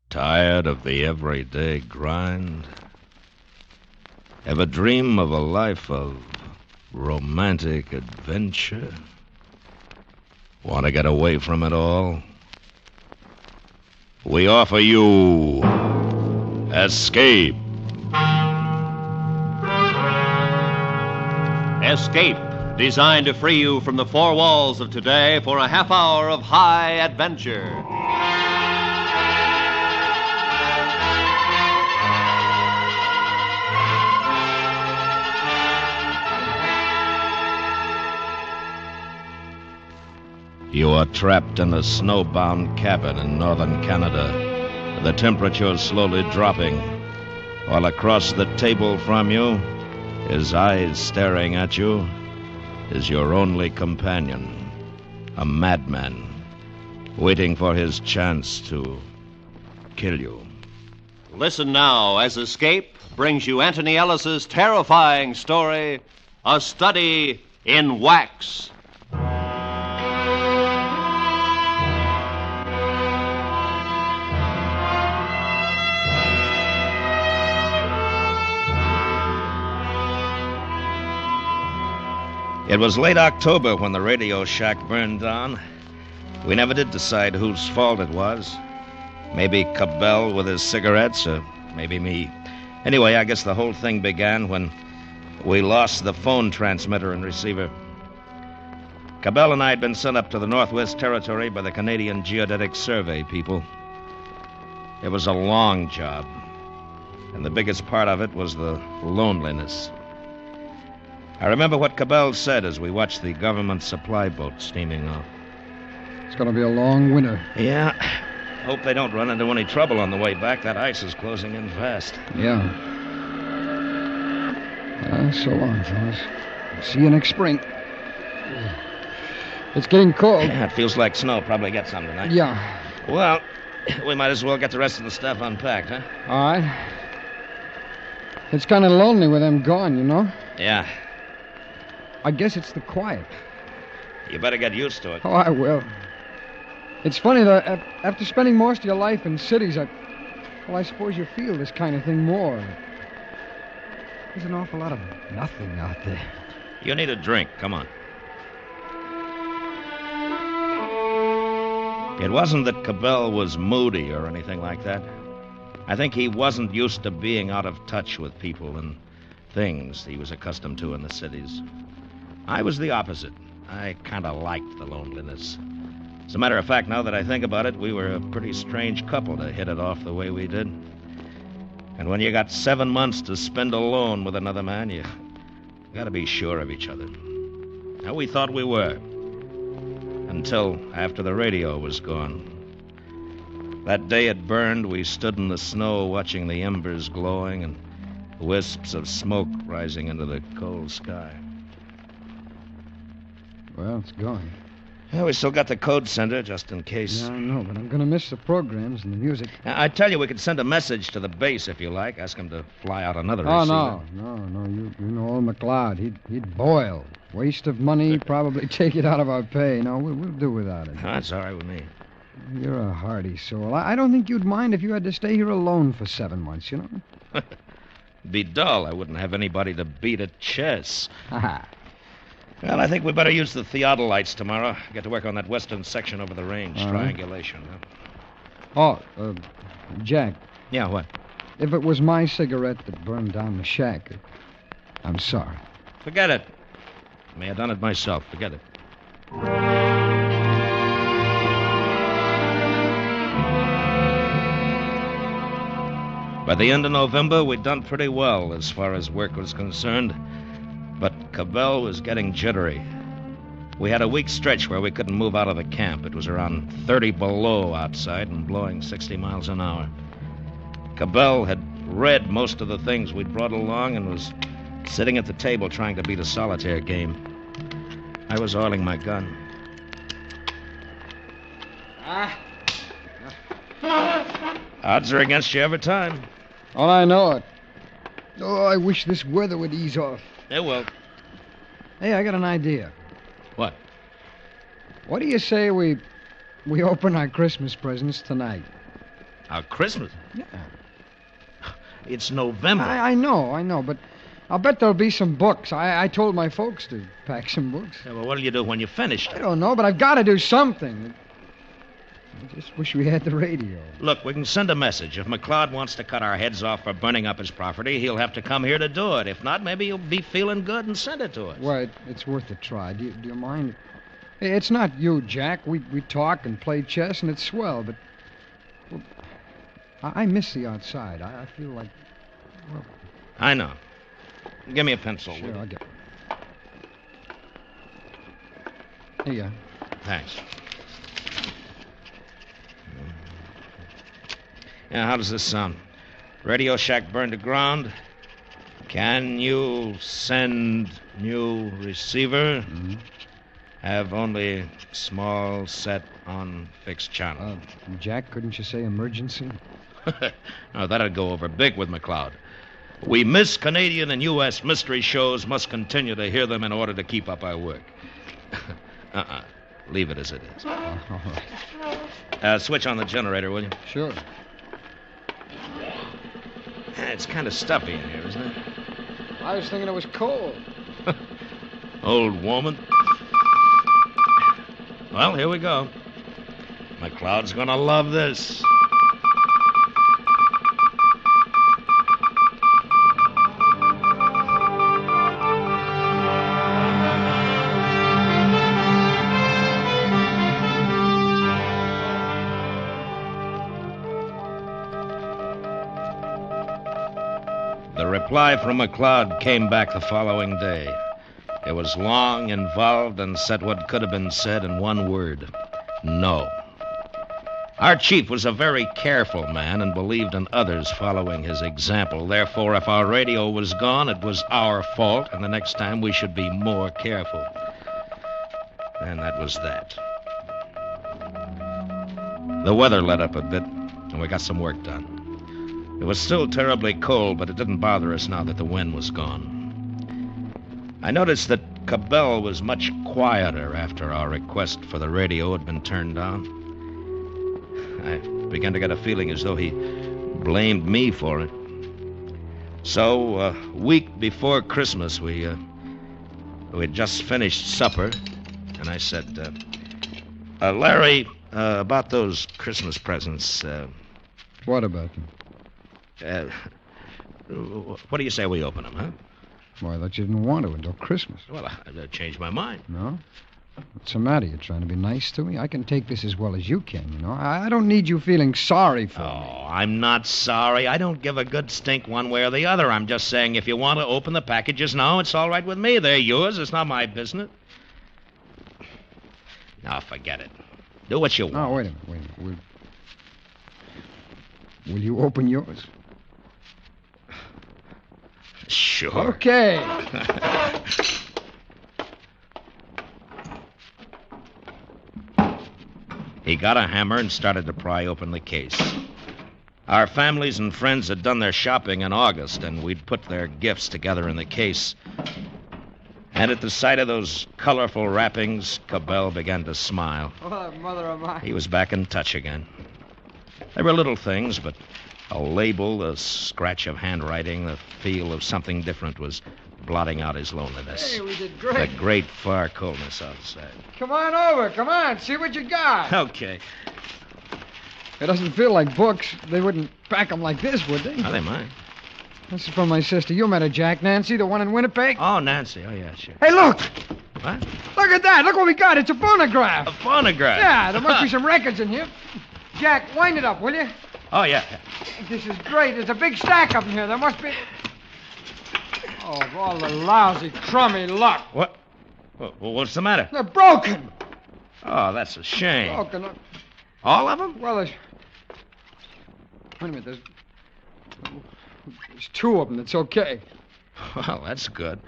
Tired of the everyday grind? Ever dream of a life of romantic adventure? Want to get away from it all? We offer you Escape. Escape, designed to free you from the four walls of today for a half hour of high adventure. You are trapped in a snowbound cabin in northern Canada. The temperature is slowly dropping, while across the table from you, his eyes staring at you, is your only companion, a madman, waiting for his chance to kill you. Listen now as Escape brings you Anthony Ellis's terrifying story, A Study in Wax. It was late October when the radio shack burned down. We never did decide whose fault it was. Maybe Cabell with his cigarettes, or maybe me. Anyway, I guess the whole thing began when we lost the phone transmitter and receiver. Cabell and I had been sent up to the Northwest Territory by the Canadian Geodetic Survey people. It was a long job, and the biggest part of it was the loneliness. I remember what Cabell said as we watched the government supply boat steaming off. It's going to be a long winter. Yeah. Hope they don't run into any trouble on the way back. That ice is closing in fast. Yeah. So long, fellas. See you next spring. It's getting cold. Yeah, it feels like snow. Probably get some tonight. Yeah. Well, we might as well get the rest of the stuff unpacked, huh? All right. It's kind of lonely with them gone, you know? Yeah. I guess it's the quiet. You better get used to it. Oh, I will. It's funny, though, after spending most of your life in cities, I suppose you feel this kind of thing more. There's an awful lot of nothing out there. You need a drink. Come on. It wasn't that Cabell was moody or anything like that. I think he wasn't used to being out of touch with people and things he was accustomed to in the cities. I was the opposite. I kind of liked the loneliness. As a matter of fact, now that I think about it, we were a pretty strange couple to hit it off the way we did. And when you got 7 months to spend alone with another man, you got to be sure of each other. Now, we thought we were. Until after the radio was gone. That day it burned, we stood in the snow watching the embers glowing and wisps of smoke rising into the cold sky. Well, it's gone. Yeah, we still got the code sender, just in case. Yeah, I know, but I'm going to miss the programs and the music. I tell you, we could send a message to the base if you like. Ask them to fly out another Oh, receiver. no. You know old McLeod. He'd boil. Waste of money, probably take it out of our pay. No, we'll do without it. That's all right with me. You're a hardy soul. I don't think you'd mind if you had to stay here alone for 7 months, you know? It'd be dull. I wouldn't have anybody to beat at chess. Ha. Well, I think we better use the theodolites tomorrow. Get to work on that western section over the range. Triangulation. Huh? Oh, Jack. Yeah, what? If it was my cigarette that burned down the shack, I'm sorry. Forget it. I may have done it myself. Forget it. By the end of November, we'd done pretty well as far as work was concerned. But Cabell was getting jittery. We had a week stretch where we couldn't move out of the camp. It was around 30 below outside and blowing 60 miles an hour. Cabell had read most of the things we'd brought along and was sitting at the table trying to beat a solitaire game. I was oiling my gun. Odds are against you every time. Oh, I know it. Oh, I wish this weather would ease off. It will. Hey, I got an idea. What? What do you say we open our Christmas presents tonight? Our Christmas? Yeah. It's November. I know, but I'll bet there'll be some books. I told my folks to pack some books. Yeah, well, what'll you do when you finish? I don't know, but I've got to do something. I just wish we had the radio. Look, we can send a message. If McLeod wants to cut our heads off for burning up his property, he'll have to come here to do it. If not, maybe he'll be feeling good and send it to us. Well, it's worth a try. Do you mind? Hey, it's not you, Jack. We talk and play chess, and it's swell, but... Well, I miss the outside. I feel like... Well, I know. Give me a pencil. sure, will you? I'll get... Here you are. Thanks. Yeah, how does this sound? Radio shack burned to ground. Can you send new receiver? Mm-hmm. Have only small set on fixed channel. Jack, couldn't you say emergency? No, that'd go over big with McLeod. We miss Canadian and U.S. mystery shows, must continue to hear them in order to keep up our work. Leave it as it is. All right. Switch on the generator, will you? Sure. It's kind of stuffy in here, isn't it? I was thinking it was cold. Old woman. Well, here we go. McLeod's gonna love this. The reply from McLeod came back the following day. It was long, involved, and said what could have been said in one word. No. Our chief was a very careful man and believed in others following his example. Therefore, if our radio was gone, it was our fault, and the next time we should be more careful. And that was that. The weather let up a bit, and we got some work done. It was still terribly cold, but it didn't bother us now that the wind was gone. I noticed that Cabell was much quieter after our request for the radio had been turned on. I began to get a feeling as though he blamed me for it. So, a week before Christmas, we'd just finished supper, and I said, Larry, about those Christmas presents, What about them? What do you say we open them, huh? Well, I thought you didn't want to until Christmas. Well, I changed my mind. No? What's the matter? You trying to be nice to me? I can take this as well as you can, you know. I don't need you feeling sorry for me. Oh, I'm not sorry. I don't give a good stink one way or the other. I'm just saying if you want to open the packages now, it's all right with me. They're yours. It's not my business. Now, forget it. Do what you want. Oh, wait a minute. Will you open yours? Sure. Okay. He got a hammer and started to pry open the case. Our families and friends had done their shopping in August, and we'd put their gifts together in the case. And at the sight of those colorful wrappings, Cabell began to smile. Oh, mother of mine. He was back in touch again. They were little things, but a label, a scratch of handwriting, the feel of something different was blotting out his loneliness. Hey, we did The great. great far coldness outside. Come on over. Come on. See what you got. Okay. It doesn't feel like books. They wouldn't pack them like this, would they? Now, they might. This is from my sister. You met her, Jack. Nancy, the one in Winnipeg. Oh, Nancy. Oh, yeah, sure. Hey, look. What? Look at that. Look what we got. It's a phonograph. A phonograph. Yeah, there must be some records in here. Jack, wind it up, will you? Oh, yeah. This is great. There's a big stack up in here. There must be... Oh, of all the lousy, crummy luck. What? Well, what's the matter? They're broken. Oh, that's a shame. Broken. All of them? Well, there's... Wait a minute. There's two of them that's okay. Well, that's good.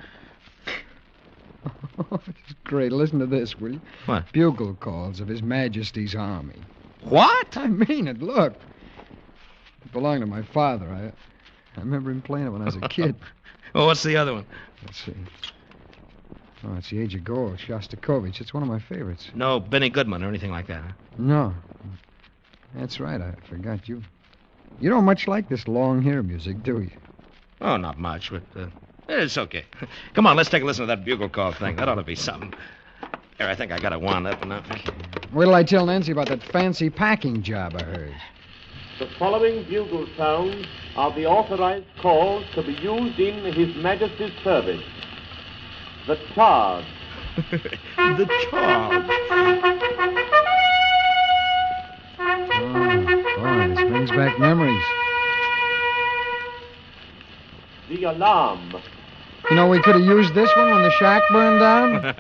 It's great. Listen to this, will you? What? Bugle calls of His Majesty's Army. What? I mean it. Look. It belonged to my father. I remember him playing it when I was a kid. Well, what's the other one? Let's see. Oh, it's The Age of Gold, Shostakovich. It's one of my favorites. No Benny Goodman or anything like that, huh? No. That's right. I forgot you. You don't much like this long hair music, do you? Oh, not much, but it's okay. Come on, let's take a listen to that bugle call thing. That ought to be something. Here, I think I got it wound up enough. Wait till I tell Nancy about that fancy packing job I heard. The following bugle sounds are the authorized calls to be used in His Majesty's service. The charge. The charge. Oh, boy, this brings back memories. The alarm. You know, we could have used this one when the shack burned down.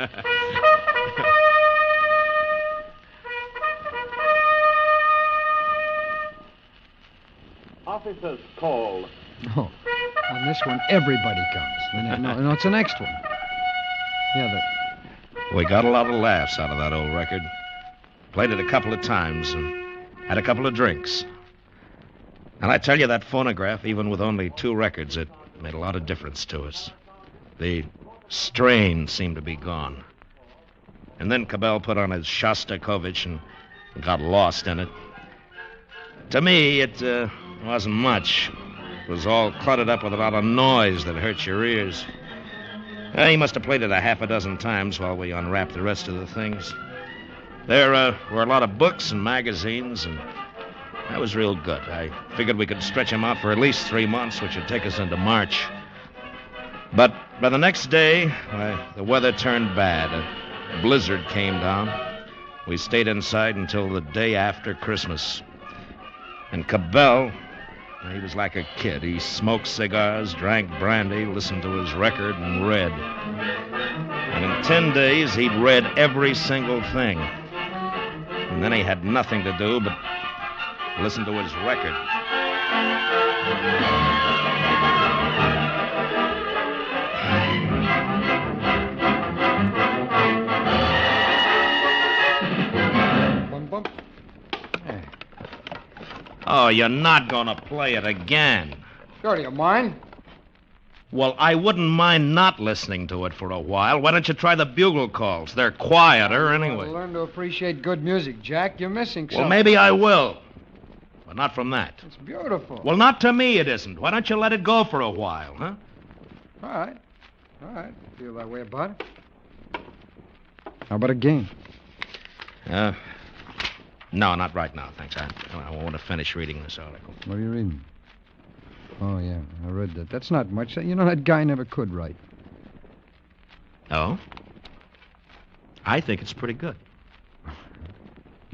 Officer's call. Oh, on this one, everybody comes. No, it's the next one. Yeah, We got a lot of laughs out of that old record. Played it a couple of times and had a couple of drinks. And I tell you, that phonograph, even with only 2 records, it made a lot of difference to us. The strain seemed to be gone. And then Cabell put on his Shostakovich and got lost in it. To me, it wasn't much. It was all cluttered up with a lot of noise that hurt your ears. He must have played it a half a dozen times while we unwrapped the rest of the things. There were a lot of books and magazines, and that was real good. I figured we could stretch him out for at least 3 months, which would take us into March. But by the next day, the weather turned bad. A blizzard came down. We stayed inside until the day after Christmas. And Cabell, he was like a kid. He smoked cigars, drank brandy, listened to his record, and read. And in 10 days, he'd read every single thing. And then he had nothing to do but listen to his record. Oh, you're not going to play it again. Sure, do you mind? Well, I wouldn't mind not listening to it for a while. Why don't you try the bugle calls? They're quieter anyway. Well, learn to appreciate good music, Jack. You're missing something. Well, maybe I will. But not from that. It's beautiful. Well, not to me it isn't. Why don't you let it go for a while, huh? All right. Feel that way about it. How about a game? No, not right now, thanks. I want to finish reading this article. What are you reading? Oh, yeah, I read that. That's not much. You know, that guy never could write. Oh? I think it's pretty good.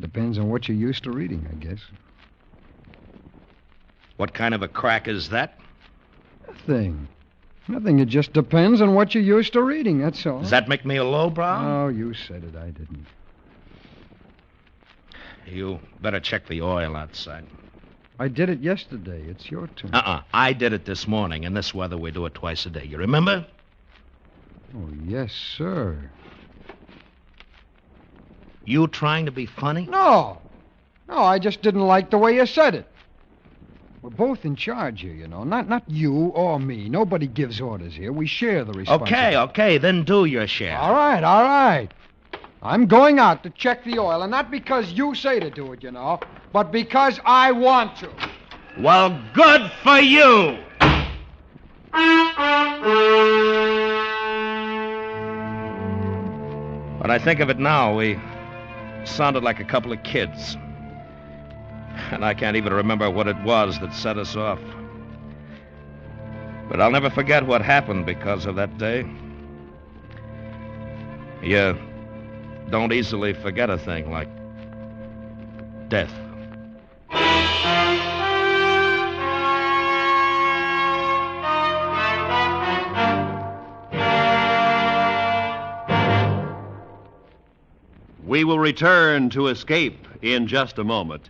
Depends on what you're used to reading, I guess. What kind of a crack is that? Nothing. It just depends on what you're used to reading, that's all. Does that make me a lowbrow? Oh, you said it. I didn't. You better check the oil outside. I did it yesterday. It's your turn. I did it this morning. In this weather, we do it twice a day. You remember? Oh, yes, sir. You trying to be funny? No, I just didn't like the way you said it. We're both in charge here, you know. Not you or me. Nobody gives orders here. We share the responsibility. Okay, then do your share. All right. I'm going out to check the oil, and not because you say to do it, you know, but because I want to. Well, good for you! When I think of it now, we sounded like a couple of kids. And I can't even remember what it was that set us off. But I'll never forget what happened because of that day. You don't easily forget a thing like death. We will return to Escape in just a moment.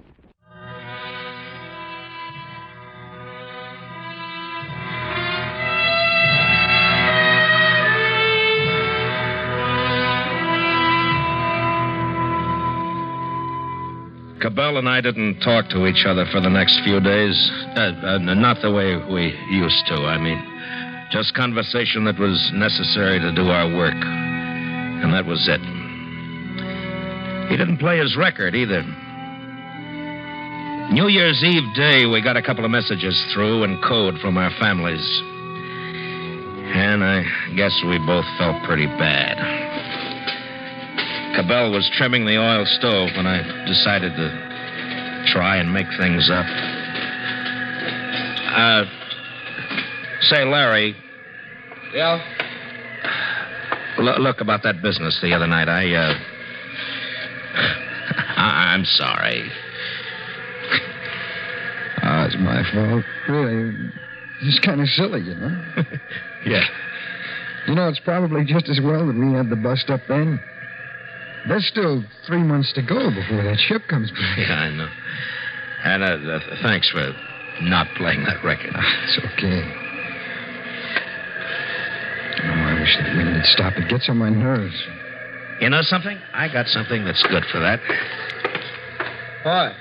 Cabell and I didn't talk to each other for the next few days. Not the way we used to, I mean. Just conversation that was necessary to do our work. And that was it. He didn't play his record either. New Year's Eve day, we got a couple of messages through in code from our families. And I guess we both felt pretty bad. Cabell was trimming the oil stove when I decided to try and make things up. Say, Larry. Yeah? Look about that business the other night. I'm sorry. It's my fault. Really. It's kind of silly, you know? Yeah. You know, it's probably just as well that we had the bust up then. There's still 3 months to go before that ship comes back. Yeah, I know. And thanks for not playing that record. It's okay. Oh, I wish that wind would stop. It gets on my nerves. You know something? I got something that's good for that. What?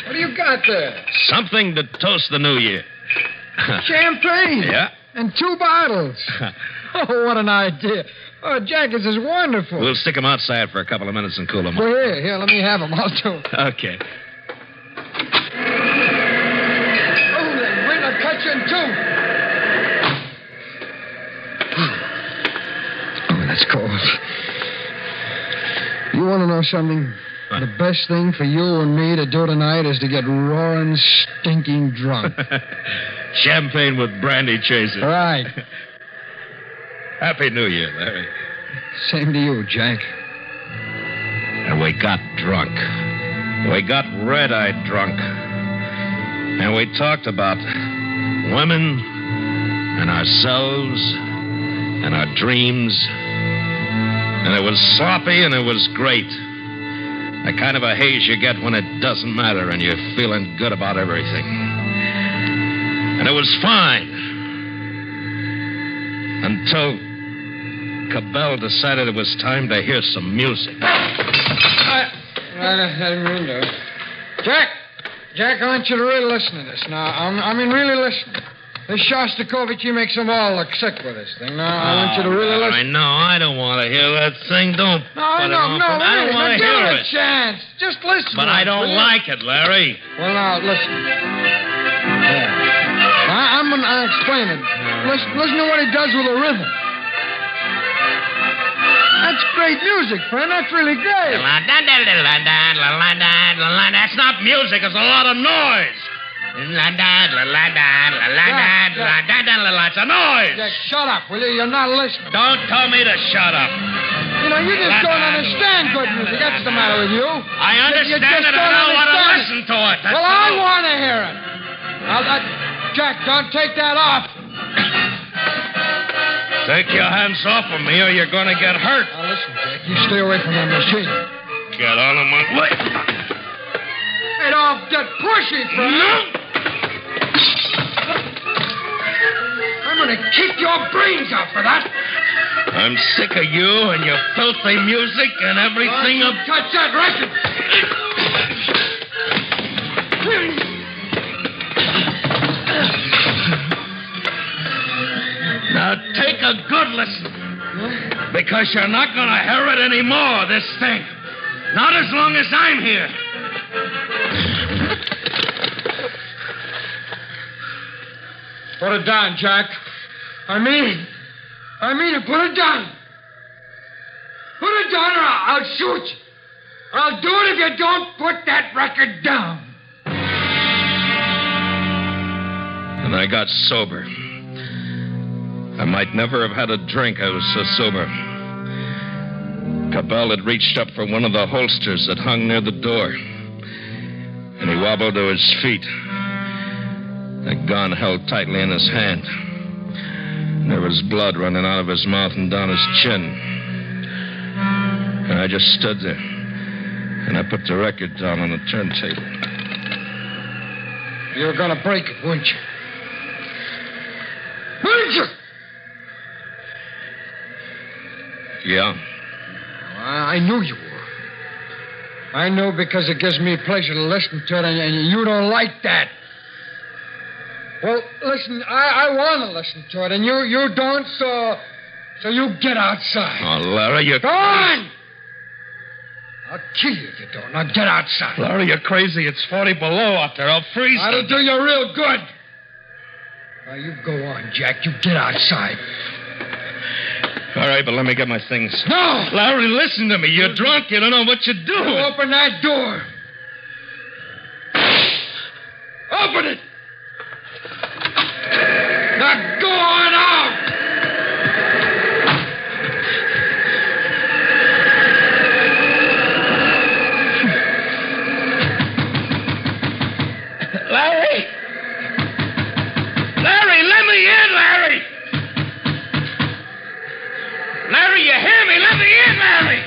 What do you got there? Something to toast the new year. Champagne? Yeah. And 2 bottles. Oh, what an idea. Oh, Jack, this is wonderful. We'll stick them outside for a couple of minutes and cool them off. Well, here, let me have them. I'll do it. Okay. Oh, the wind will cut you in 2. Oh, that's cold. You want to know something? What? The best thing for you and me to do tonight is to get roaring, stinking drunk. Champagne with brandy chaser. Right. Happy New Year, Larry. Same to you, Jack. And we got drunk. We got red-eyed drunk. And we talked about women and ourselves and our dreams. And it was sloppy and it was great. The kind of a haze you get when it doesn't matter and you're feeling good about everything. And it was fine. Until Cabell decided it was time to hear some music. I didn't mean to. Jack, I want you to really listen to this. Now, I mean, really listen. This Shostakovich, he makes them all look sick with this thing. Now, I want you to really listen. I don't want to hear that thing. Don't. No, I don't want to hear it. Give it a chance. Just listen. But I don't like it, Larry. Well, now, listen. Yeah. I'm going to explain it. Listen to what he does with the rhythm. That's great music, friend. That's really great. That's not music. It's a lot of noise. It's a noise. Jack, shut up, will you? You're not listening. Don't tell me to shut up. You know, you just don't understand good music. That's the matter with you. I understand just it. I don't don't want to understand listen to it. That's Well, all. I want to hear it. Now, Jack, don't take that off. Take your hands off of me or you're going to get hurt. Now, listen, Jack. You stay away from that machine. Get out of my way. Hey, don't get pushy, friend. No. I'm going to kick your brains out for that. I'm sick of you and your filthy music and everything. Don't you touch that record. Now take a good listen. Because you're not going to hear it anymore, this thing. Not as long as I'm here. Put it down, Jack. I mean it. Put it down. Put it down or I'll shoot you. I'll do it if you don't put that record down. And I got sober. I might never have had a drink. I was so sober. Cabell had reached up for one of the holsters that hung near the door. And he wobbled to his feet. The gun held tightly in his hand. And there was blood running out of his mouth and down his chin. And I just stood there. And I put the record down on the turntable. You were going to break it, weren't you? Weren't you? Yeah. I knew you were. I know because it gives me pleasure to listen to it, and you don't like that. Well, listen, I want to listen to it, and you don't, so you get outside. Oh, Larry, you... Go on! I'll kill you if you don't. Now get outside. Larry, you're crazy. It's 40 below out there. I'll freeze. That'll do you real good. Now, you go on, Jack. You get outside. All right, but let me get my things. No! Larry, listen to me. You're drunk. You don't know what you're doing. You open that door. Open it! Now go on out! Larry! Larry, let me in, Larry! Larry, you hear me? Let me in, Larry!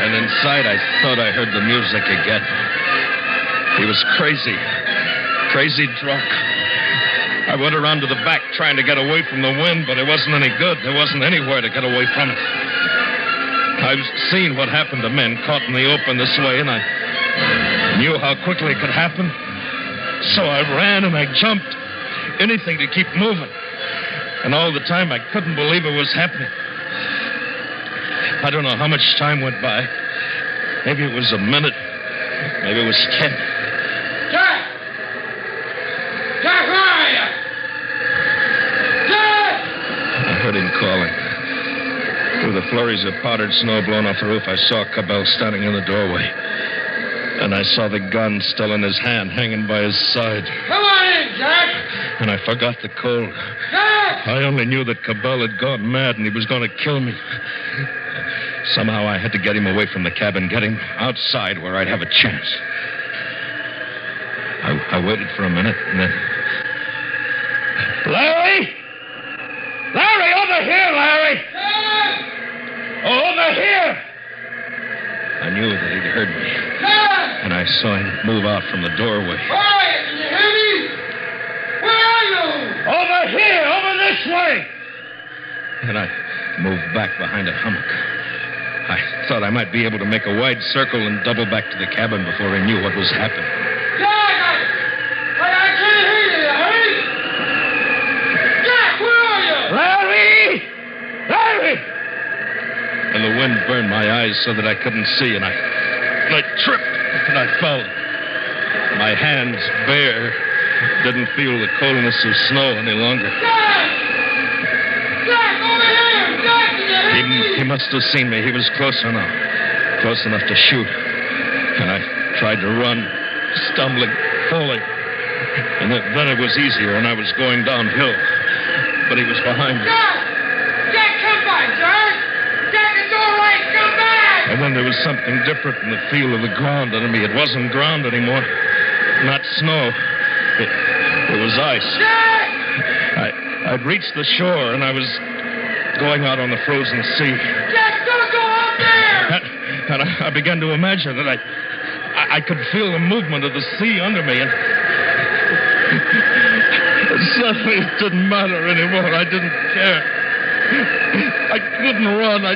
And inside, I thought I heard the music again. He was crazy. Crazy drunk. I went around to the back trying to get away from the wind, but it wasn't any good. There wasn't anywhere to get away from it. I've seen what happened to men caught in the open this way, and I knew how quickly it could happen. So I ran and I jumped. Anything to keep moving. And all the time, I couldn't believe it was happening. I don't know how much time went by. Maybe it was a minute. Maybe it was 10. Jack! Jack, where are you? Jack! I heard him calling. Through the flurries of powdered snow blown off the roof, I saw Cabell standing in the doorway. And I saw the gun still in his hand, hanging by his side. Come on in, Jack! And I forgot the cold. Jack! I only knew that Cabell had gone mad and he was going to kill me. Somehow I had to get him away from the cabin, get him outside where I'd have a chance. I waited for a minute, and then... Larry! Larry, over here, Larry! Jack! Over here! I knew that he'd heard me, Jack! and I saw him move out from the doorway. Quiet! Can you hear me? Where are you? Over here! Over this way! And I moved back behind a hummock. I thought I might be able to make a wide circle and double back to the cabin before he knew what was happening. Jack! I can't hear you. Hurry! Jack, where are you? Larry! Larry! And the wind burned my eyes so that I couldn't see, and I tripped and I fell. My hands bare, didn't feel the coldness of snow any longer. Jack! Jack, over here! Jack, can you hear me? He must have seen me. He was close enough to shoot. And I tried to run, stumbling, falling. And then it was easier, and I was going downhill. But he was behind me. Jack! Jack, come back, Jack! Jack, it's all right. Come back! And then there was something different in the feel of the ground under me. It wasn't ground anymore. Not snow. It was ice. Jack! I'd reached the shore, and I was going out on the frozen sea. Jack, don't go out there! And I began to imagine that I could feel the movement of the sea under me, and suddenly it didn't matter anymore. I didn't care. I couldn't run. I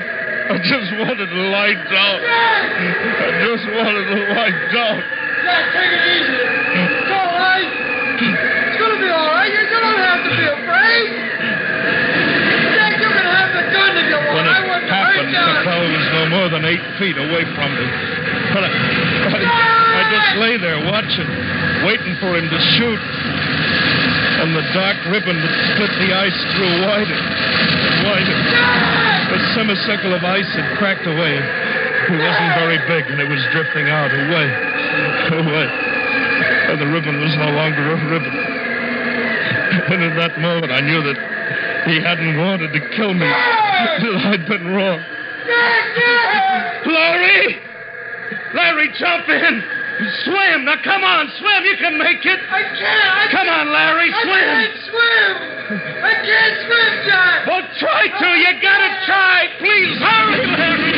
just wanted to lie down. Jack! I just wanted to lie down. Jack, take it easy. It's all right. It's going to be all right. You don't have to be afraid. Jack, you can have the gun if you want. When I it wouldn't happened, hurt you. the fellow was no more than 8 feet away from me. But I just lay there watching, waiting for him to shoot. And the dark ribbon that split the ice grew wider and wider. A semicircle of ice had cracked away. It wasn't very big, and it was drifting out away. And the ribbon was no longer a ribbon. And at that moment, I knew that he hadn't wanted to kill me. That I'd been wrong. Larry! Larry, jump in! Swim! Now, come on, swim! You can make it! I can't! Come on, Larry, swim! I can't swim! I can't swim, Jack! Well, try to! You gotta try! Please, hurry, Larry!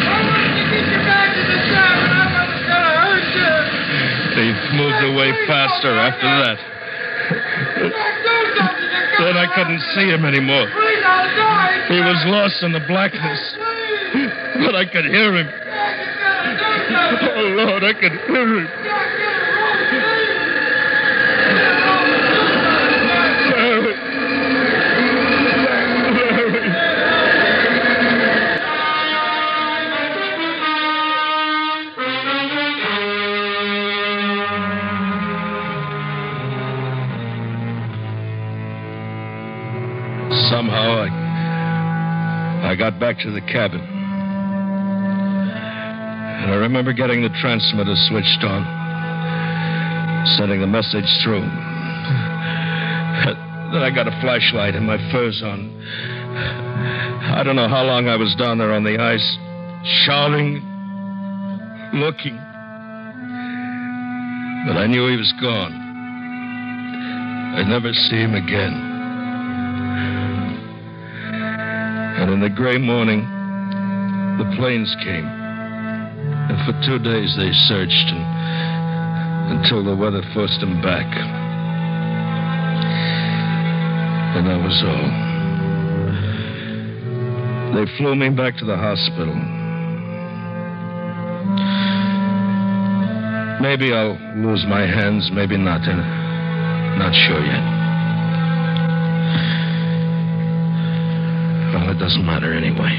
I wanted to get you back to the shop, and I wasn't going to hurt you! They moved away faster after that. Jack, do something! Then I couldn't see him anymore. Please, I'll die! He was lost in the blackness. Please! But I could hear him. Jack, you gotta do something! Oh, Lord, I could hear him. Jack, get it wrong, please! Get it wrong, Somehow, I got back to the cabin. And I remember getting the transmitter switched on, sending the message through. Then I got a flashlight and my furs on. I don't know how long I was down there on the ice, shouting, looking. But I knew he was gone. I'd never see him again. And in the gray morning, the planes came. And for 2 days they searched until the weather forced them back. And that was all. They flew me back to the hospital. Maybe I'll lose my hands, maybe not. Not sure yet. Well, it doesn't matter anyway.